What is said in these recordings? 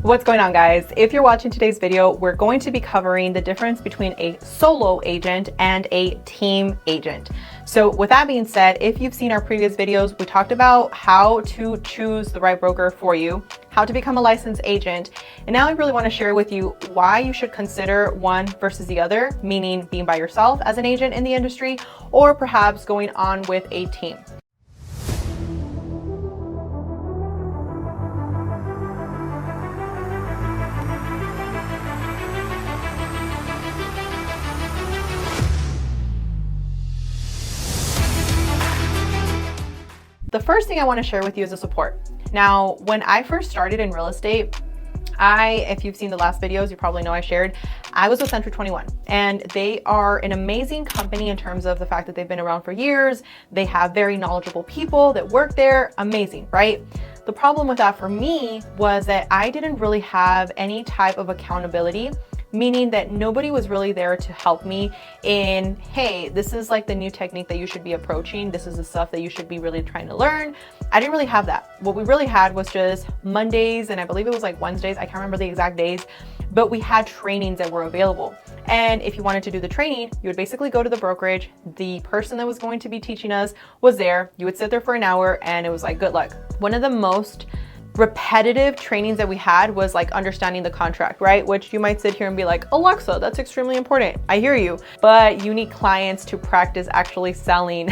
What's going on, guys? If you're watching today's video, we're going to be covering the difference between a solo agent and a team agent. So with that being said, if you've seen our previous videos, we talked about how to choose the right broker for you, how to become a licensed agent. And now I really want to share with you why you should consider one versus the other, meaning being by yourself as an agent in the industry, or perhaps going on with a team. The first thing I want to share with you is the support. Now, when I first started in real estate, if you've seen the last videos, you probably know I shared, I was with Century 21, and they are an amazing company in terms of the fact that they've been around for years. They have very knowledgeable people that work there. Amazing, right? The problem with that for me was that I didn't really have any type of accountability, meaning that nobody was really there to help me in, hey, this is like the new technique that you should be approaching. This is the stuff that you should be really trying to learn. I didn't really have that. What we really had was just Mondays, and I believe it was like Wednesdays. I can't remember the exact days, but we had trainings that were available. And if you wanted to do the training, you would basically go to the brokerage. The person that was going to be teaching us was there. You would sit there for an hour and it was like, good luck. One of the most repetitive trainings that we had was like understanding the contract, right? Which you might sit here and be like, Alexa, that's extremely important. I hear you, but you need clients to practice actually selling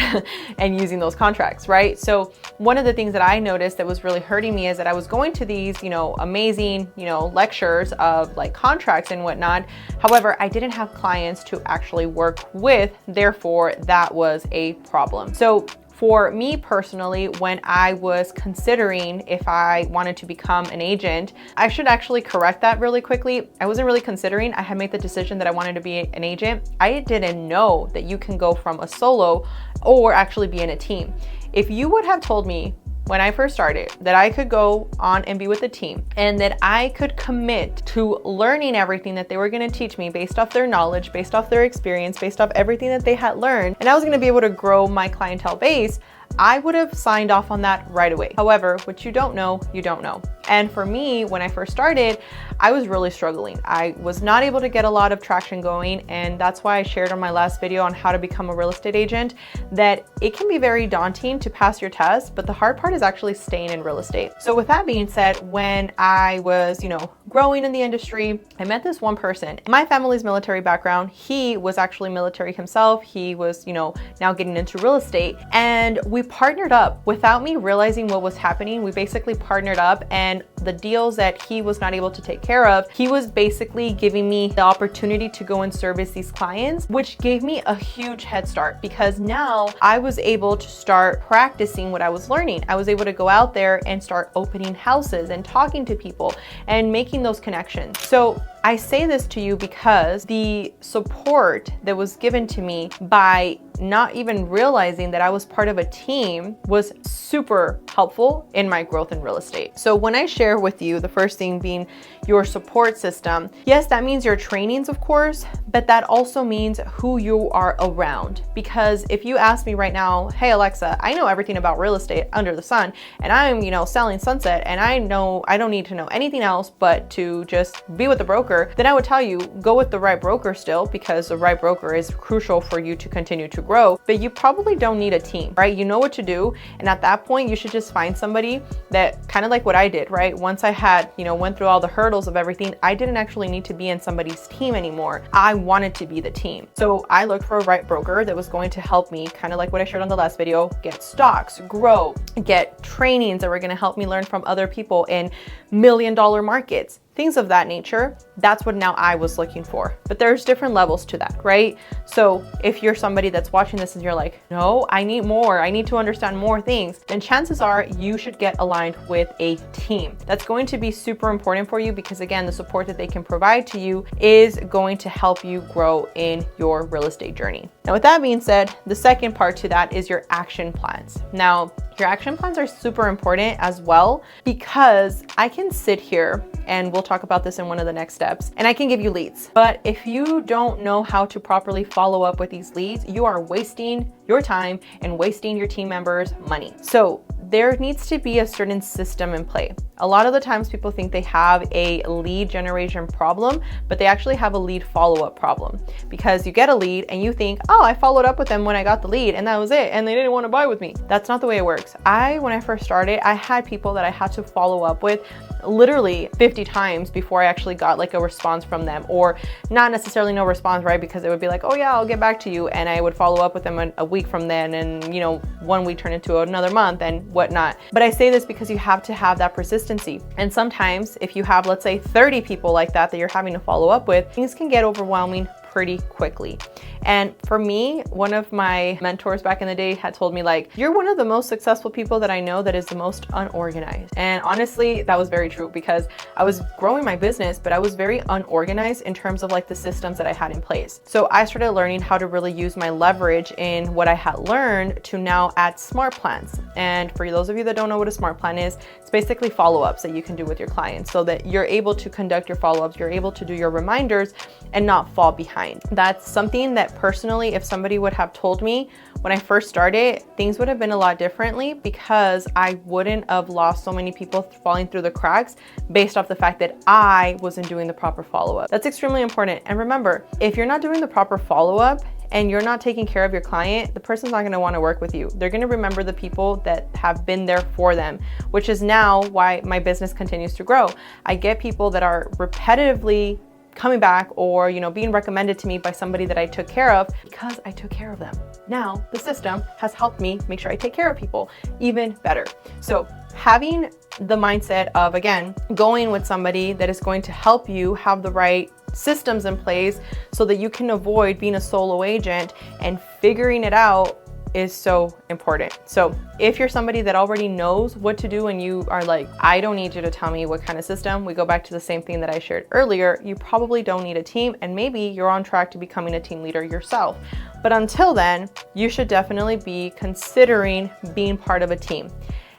and using those contracts, right? So one of the things that I noticed that was really hurting me is that I was going to these, amazing, lectures of like contracts and whatnot. However, I didn't have clients to actually work with. Therefore, that was a problem. So for me personally, when I was considering if I wanted to become an agent, I should actually correct that really quickly. I wasn't really considering. I had made the decision that I wanted to be an agent. I didn't know that you can go from a solo or actually be in a team. If you would have told me when I first started that I could go on and be with a team and that I could commit to learning everything that they were going to teach me based off their knowledge, based off their experience, based off everything that they had learned, and I was going to be able to grow my clientele base, I would have signed off on that right away. However, what you don't know, you don't know. And for me, when I first started, I was really struggling. I was not able to get a lot of traction going. And that's why I shared on my last video on how to become a real estate agent, that it can be very daunting to pass your test, but the hard part is actually staying in real estate. So with that being said, when I was, growing in the industry, I met this one person. My family's military background, he was actually military himself. He was, now getting into real estate, and we partnered up without me realizing what was happening. We basically partnered up, and the deals that he was not able to take care of, he was basically giving me the opportunity to go and service these clients, which gave me a huge head start because now I was able to start practicing what I was learning. I was able to go out there and start opening houses and talking to people and making those connections. So I say this to you because the support that was given to me by not even realizing that I was part of a team was super helpful in my growth in real estate. So when I share with you, the first thing being your support system, yes, that means your trainings, of course, but that also means who you are around. Because if you ask me right now, hey, Alexa, I know everything about real estate under the sun, and I'm, selling Sunset, and I know I don't need to know anything else but to just be with the broker, then I would tell you, go with the right broker still, because the right broker is crucial for you to continue to grow, but you probably don't need a team, right? You know what to do. And at that point, you should just find somebody that kind of like what I did, right? Once I had, went through all the hurdles of everything, I didn't actually need to be in somebody's team anymore. I wanted to be the team. So I looked for a right broker that was going to help me, kind of like what I shared on the last video, get stocks, grow, get trainings that were going to help me learn from other people in million-dollar markets. Things of that nature. That's what now I was looking for. But there's different levels to that, right? So if you're somebody that's watching this and you're like, no, I need more, I need to understand more things, then chances are you should get aligned with a team. That's going to be super important for you because again, the support that they can provide to you is going to help you grow in your real estate journey. Now, with that being said, the second part to that is your action plans. Now, your action plans are super important as well because I can sit here and we'll talk about this in one of the next steps and I can give you leads. But if you don't know how to properly follow up with these leads, you are wasting your time and wasting your team members' money. So there needs to be a certain system in play. A lot of the times people think they have a lead generation problem, but they actually have a lead follow-up problem, because you get a lead and you think, oh, I followed up with them when I got the lead and that was it, and they didn't want to buy with me. That's not the way it works. When I first started, I had people that I had to follow up with literally 50 times before I actually got like a response from them, or not necessarily no response, right? Because it would be like, oh yeah, I'll get back to you. And I would follow up with them a week from then, and 1 week turned into another month and whatnot. But I say this because you have to have that persistency. And sometimes if you have, let's say 30 people like that you're having to follow up with, things can get overwhelming pretty quickly. And for me, one of my mentors back in the day had told me, like, you're one of the most successful people that I know that is the most unorganized. And honestly, that was very true, because I was growing my business, but I was very unorganized in terms of like the systems that I had in place. So I started learning how to really use my leverage in what I had learned to now add smart plans. And for those of you that don't know what a smart plan is, it's basically follow-ups that you can do with your clients so that you're able to conduct your follow-ups, you're able to do your reminders and not fall behind. That's something that personally, if somebody would have told me when I first started, things would have been a lot differently, because I wouldn't have lost so many people falling through the cracks based off the fact that I wasn't doing the proper follow-up. That's extremely important. And remember, if you're not doing the proper follow-up and you're not taking care of your client, the person's not gonna wanna work with you. They're gonna remember the people that have been there for them, which is now why my business continues to grow. I get people that are repetitively coming back, or being recommended to me by somebody that I took care of because I took care of them. Now the system has helped me make sure I take care of people even better. So having the mindset of, again, going with somebody that is going to help you have the right systems in place so that you can avoid being a solo agent and figuring it out is so important. So if you're somebody that already knows what to do and you are like, I don't need you to tell me what kind of system, we go back to the same thing that I shared earlier, you probably don't need a team, and maybe you're on track to becoming a team leader yourself. But until then, you should definitely be considering being part of a team.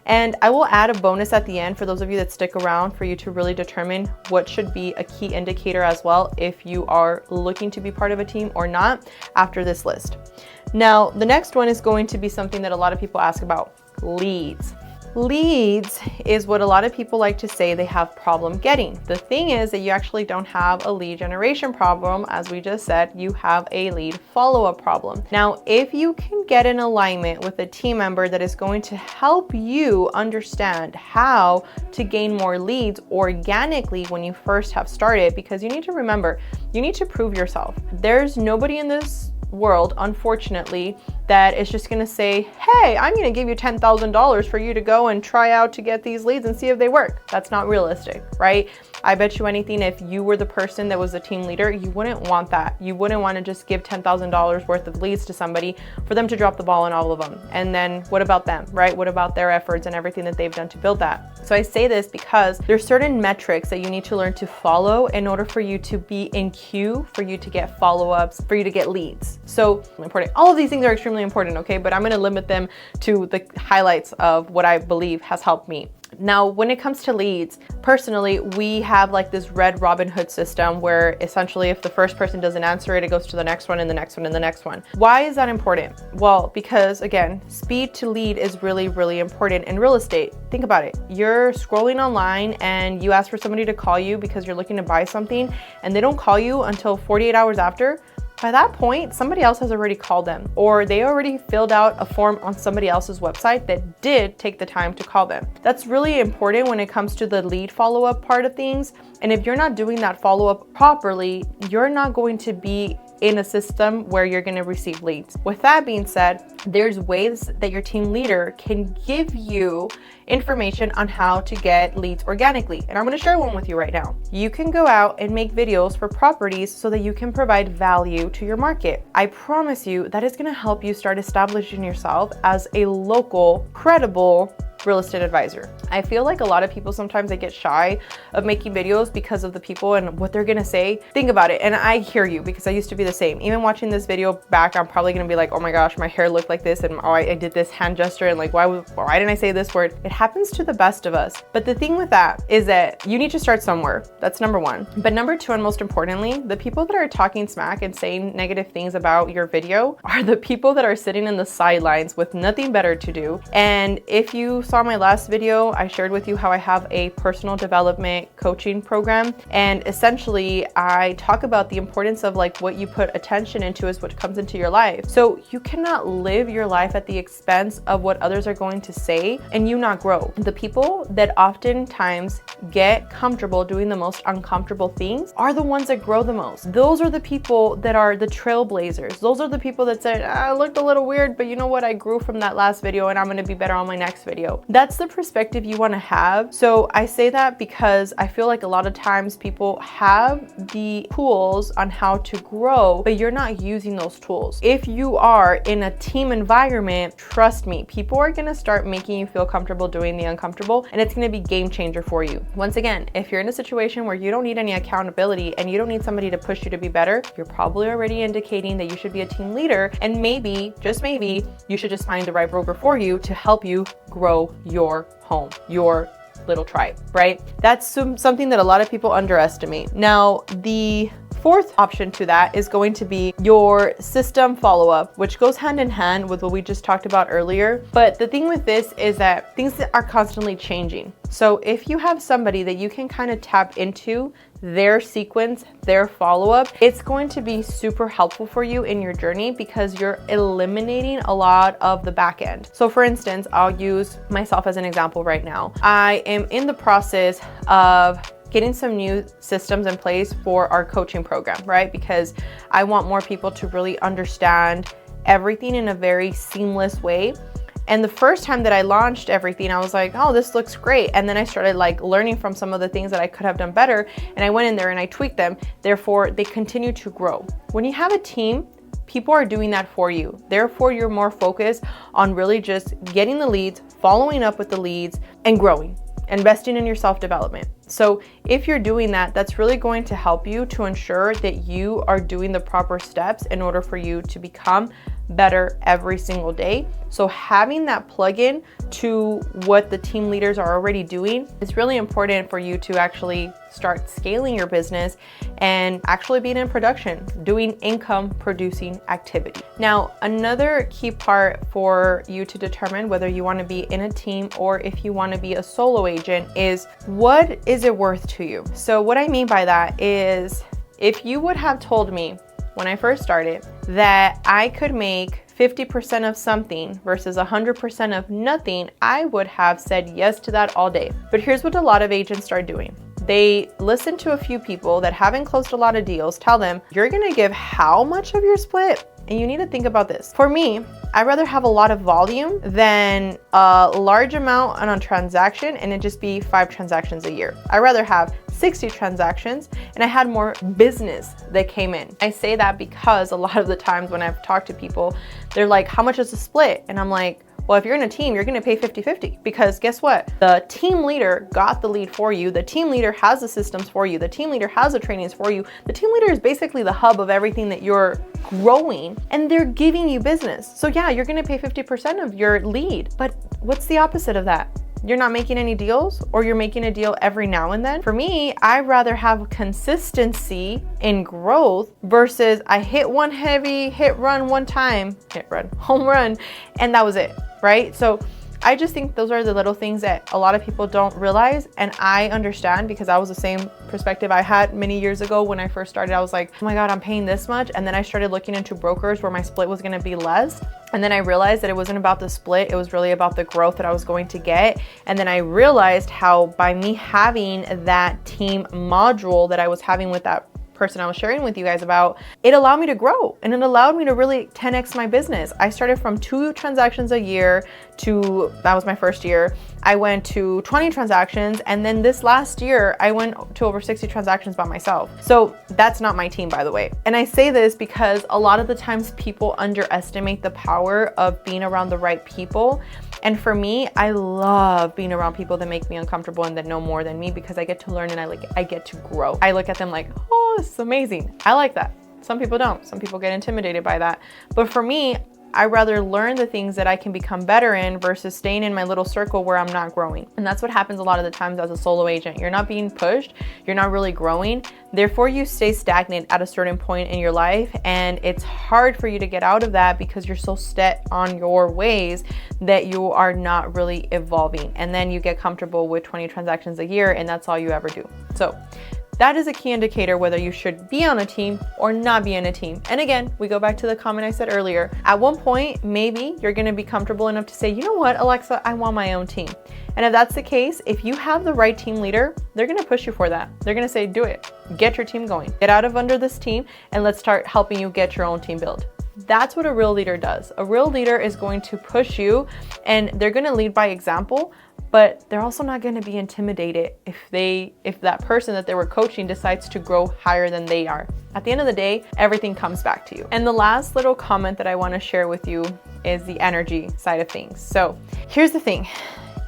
And I will add a bonus at the end for those of you that stick around, for you to really determine what should be a key indicator as well if you are looking to be part of a team or not after this list. Now, the next one is going to be something that a lot of people ask about: leads. Leads is what a lot of people like to say they have problem getting. The thing is that you actually don't have a lead generation problem. As we just said, you have a lead follow-up problem. Now, if you can get in alignment with a team member that is going to help you understand how to gain more leads organically when you first have started, because you need to remember, you need to prove yourself. There's nobody in this world, unfortunately, that is just gonna say, hey, I'm gonna give you $10,000 for you to go and try out to get these leads and see if they work. That's not realistic, right? I bet you anything, if you were the person that was the team leader, you wouldn't want that. You wouldn't want to just give $10,000 worth of leads to somebody for them to drop the ball on all of them. And then what about them, right? What about their efforts and everything that they've done to build that? So I say this because there's certain metrics that you need to learn to follow in order for you to be in queue, for you to get follow-ups, for you to get leads. So important. All of these things are extremely important, okay? But I'm going to limit them to the highlights of what I believe has helped me. Now, when it comes to leads, personally, we have like this red Robin Hood system where essentially if the first person doesn't answer it, it goes to the next one and the next one and the next one. Why is that important? Well, because again, speed to lead is really, really important in real estate. Think about it. You're scrolling online and you ask for somebody to call you because you're looking to buy something, and they don't call you until 48 hours after. By that point, somebody else has already called them, or they already filled out a form on somebody else's website that did take the time to call them. That's really important when it comes to the lead follow-up part of things. And if you're not doing that follow-up properly, you're not going to be in a system where you're going to receive leads. With that being said, there's ways that your team leader can give you information on how to get leads organically. And I'm going to share one with you right now. You can go out and make videos for properties so that you can provide value to your market. I promise you that is going to help you start establishing yourself as a local, credible real estate advisor. I feel like a lot of people sometimes they get shy of making videos because of the people and what they're gonna say. Think about it, and I hear you because I used to be the same. Even watching this video back, I'm probably gonna be like, oh my gosh, my hair looked like this, and oh, I did this hand gesture, and like, why didn't I say this word? It happens to the best of us. But the thing with that is that you need to start somewhere. That's number one. But number two, and most importantly, the people that are talking smack and saying negative things about your video are the people that are sitting in the sidelines with nothing better to do. And if you saw my last video, I shared with you how I have a personal development coaching program. And essentially I talk about the importance of like what you put attention into is what comes into your life. So you cannot live your life at the expense of what others are going to say and you not grow. The people that oftentimes get comfortable doing the most uncomfortable things are the ones that grow the most. Those are the people that are the trailblazers. Those are the people that said, I looked a little weird, but you know what? I grew from that last video and I'm going to be better on my next video. That's the perspective you want to have. So I say that because I feel like a lot of times people have the tools on how to grow, but you're not using those tools. If you are in a team environment, trust me, people are going to start making you feel comfortable doing the uncomfortable, and it's going to be game changer for you. Once again, if you're in a situation where you don't need any accountability and you don't need somebody to push you to be better, you're probably already indicating that you should be a team leader, and maybe, just maybe, you should just find the right broker for you to help you grow your home, your little tribe, right? That's something that a lot of people underestimate. Now, the fourth option to that is going to be your system follow-up, which goes hand in hand with what we just talked about earlier. But the thing with this is that things are constantly changing. So if you have somebody that you can kind of tap into their sequence, their follow-up, it's going to be super helpful for you in your journey because you're eliminating a lot of the back end. So for instance, I'll use myself as an example right now. I am in the process of getting some new systems in place for our coaching program, right? Because I want more people to really understand everything in a very seamless way. And the first time that I launched everything, I was like, oh, this looks great. And then I started like learning from some of the things that I could have done better. And I went in there and I tweaked them. Therefore, they continue to grow. When you have a team, people are doing that for you. Therefore, you're more focused on really just getting the leads, following up with the leads, and growing, investing in your self-development. So if you're doing that, that's really going to help you to ensure that you are doing the proper steps in order for you to become better every single day. So having that plug-in to what the team leaders are already doing is really important for you to actually start scaling your business and actually being in production, doing income producing activity. Now, another key part for you to determine whether you want to be in a team or if you want to be a solo agent is, what is it worth to you? So what I mean by that is, if you would have told me when I first started that I could make 50% of something versus 100% of nothing, I would have said yes to that all day. But here's what a lot of agents start doing. They listen to a few people that haven't closed a lot of deals, tell them, you're gonna give how much of your split? And you need to think about this. For me, I'd rather have a lot of volume than a large amount on a transaction and it just be 5 transactions a year. I'd rather have 60 transactions and I had more business that came in. I say that because a lot of the times when I've talked to people, they're like, how much is the split? And I'm like, well, if you're in a team, you're gonna pay 50-50 because guess what? The team leader got the lead for you. The team leader has the systems for you. The team leader has the trainings for you. The team leader is basically the hub of everything that you're growing and they're giving you business. So yeah, you're gonna pay 50% of your lead, but what's the opposite of that? You're not making any deals or you're making a deal every now and then. For me, I'd rather have consistency in growth versus I hit one heavy hit run one time, home run, and that was it, right? So I just think those are the little things that a lot of people don't realize, and I understand because I was the same perspective I had many years ago when I first started. I was like, oh my God, I'm paying this much. And then I started looking into brokers where my split was gonna be less. And then I realized that it wasn't about the split, it was really about the growth that I was going to get. And then I realized how by me having that team module that I was having with that person I was sharing with you guys about, it allowed me to grow and it allowed me to really 10x my business. I started from 2 transactions a year to, that was my first year, I went to 20 transactions, and then this last year I went to over 60 transactions by myself. So that's not my team, by the way. And I say this because a lot of the times people underestimate the power of being around the right people. And for me, I love being around people that make me uncomfortable and that know more than me because I get to learn and I get to grow. I look at them like, oh, this is amazing. I like that. Some people don't. Some people get intimidated by that. But for me, I'd rather learn the things that I can become better in versus staying in my little circle where I'm not growing. And that's what happens a lot of the times as a solo agent. You're not being pushed, you're not really growing. Therefore, you stay stagnant at a certain point in your life, and it's hard for you to get out of that because you're so set on your ways that you are not really evolving. And then you get comfortable with 20 transactions a year, and that's all you ever do. So that is a key indicator whether you should be on a team or not be on a team. And again, we go back to the comment I said earlier. At one point, maybe you're gonna be comfortable enough to say, you know what, Alexa, I want my own team. And if that's the case, if you have the right team leader, they're gonna push you for that. They're gonna say, do it, get your team going. Get out of under this team and let's start helping you get your own team built. That's what a real leader does. A real leader is going to push you, and they're gonna lead by example, but they're also not going to be intimidated if that person that they were coaching decides to grow higher than they are. At the end of the day, everything comes back to you. And the last little comment that I want to share with you is the energy side of things. So here's the thing.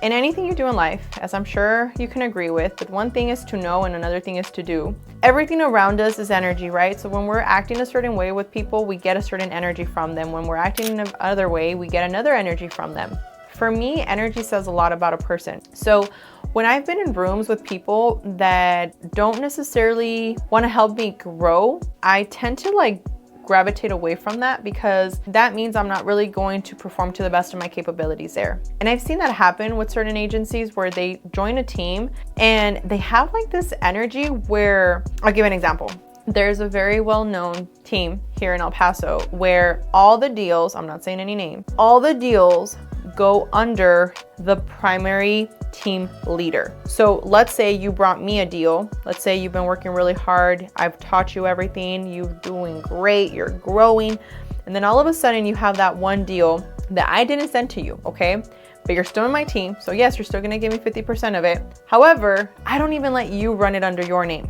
In anything you do in life, as I'm sure you can agree with, but one thing is to know and another thing is to do. Everything around us is energy, right? So when we're acting a certain way with people, we get a certain energy from them. When we're acting in another way, we get another energy from them. For me, energy says a lot about a person. So when I've been in rooms with people that don't necessarily want to help me grow, I tend to gravitate away from that because that means I'm not really going to perform to the best of my capabilities there. And I've seen that happen with certain agencies where they join a team and they have this energy where, I'll give an example. There's a very well-known team here in El Paso where all the deals, I'm not saying any name, all the deals go under the primary team leader. So let's say you brought me a deal. Let's say you've been working really hard. I've taught you everything. You're doing great. You're growing. And then all of a sudden you have that one deal that I didn't send to you, okay? But you're still in my team. So yes, you're still gonna give me 50% of it. However, I don't even let you run it under your name.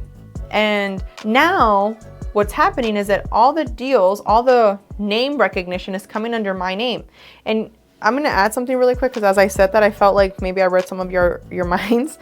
And now what's happening is that all the deals, all the name recognition is coming under my name. And I'm gonna add something really quick because as I said that, I felt like maybe I read some of your minds.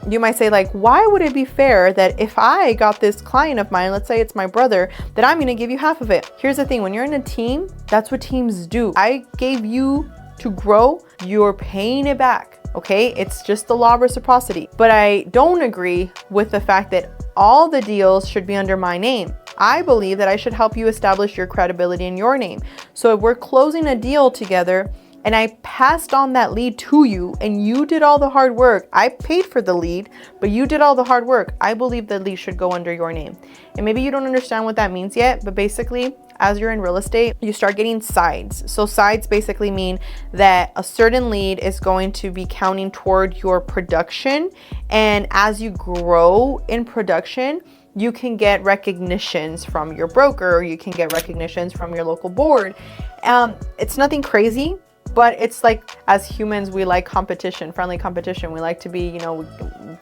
You might say why would it be fair that if I got this client of mine, let's say it's my brother, that I'm gonna give you half of it? Here's the thing, when you're in a team, that's what teams do. I gave you to grow, you're paying it back, okay? It's just the law of reciprocity. But I don't agree with the fact that all the deals should be under my name. I believe that I should help you establish your credibility in your name. So if we're closing a deal together, and I passed on that lead to you and you did all the hard work. I paid for the lead, but you did all the hard work. I believe the lead should go under your name. And maybe you don't understand what that means yet, but basically, as you're in real estate, you start getting sides. So sides basically mean that a certain lead is going to be counting toward your production. And as you grow in production, you can get recognitions from your broker, you can get recognitions from your local board. It's nothing crazy. But it's as humans, we like competition, friendly competition. We like to be,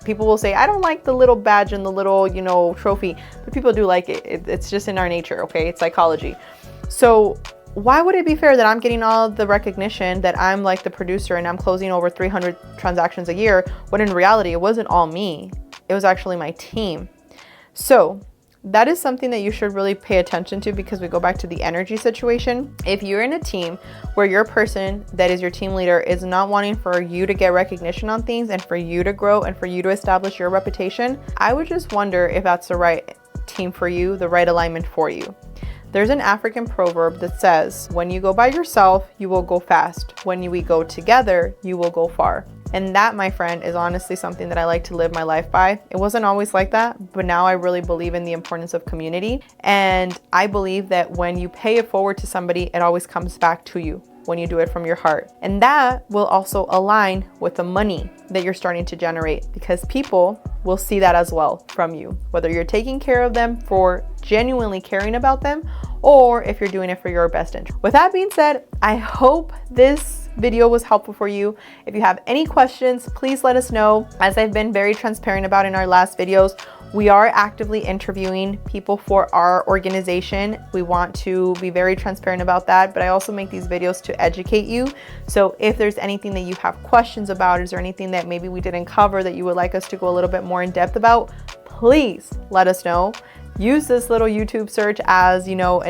people will say, I don't like the little badge and the little, trophy, but people do like it. It's just in our nature, okay? It's psychology. So why would it be fair that I'm getting all the recognition, that I'm the producer and I'm closing over 300 transactions a year, when in reality, it wasn't all me. It was actually my team. So that is something that you should really pay attention to because we go back to the energy situation. If you're in a team where your person that is your team leader is not wanting for you to get recognition on things and for you to grow and for you to establish your reputation, I would just wonder if that's the right team for you, the right alignment for you. There's an African proverb that says, when you go by yourself, you will go fast. When we go together, you will go far. And that, my friend, is honestly something that I like to live my life by. It wasn't always like that, but now I really believe in the importance of community. And I believe that when you pay it forward to somebody, it always comes back to you when you do it from your heart. And that will also align with the money that you're starting to generate because people will see that as well from you, whether you're taking care of them for genuinely caring about them or if you're doing it for your best interest. With that being said, I hope this video was helpful for you. If you have any questions, please let us know. As I've been very transparent about in our last videos, we are actively interviewing people for our organization. We want to be very transparent about that, but I also make these videos to educate you. So if there's anything that you have questions about, is there anything that maybe we didn't cover that you would like us to go a little bit more in depth about, please let us know. use this little YouTube search as, you know,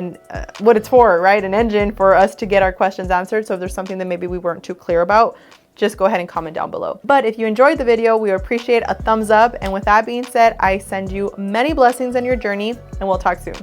what it's for, right? An engine for us to get our questions answered. So if there's something that maybe we weren't too clear about, just go ahead and comment down below. But if you enjoyed the video, we appreciate a thumbs up. And with that being said, I send you many blessings on your journey, and we'll talk soon.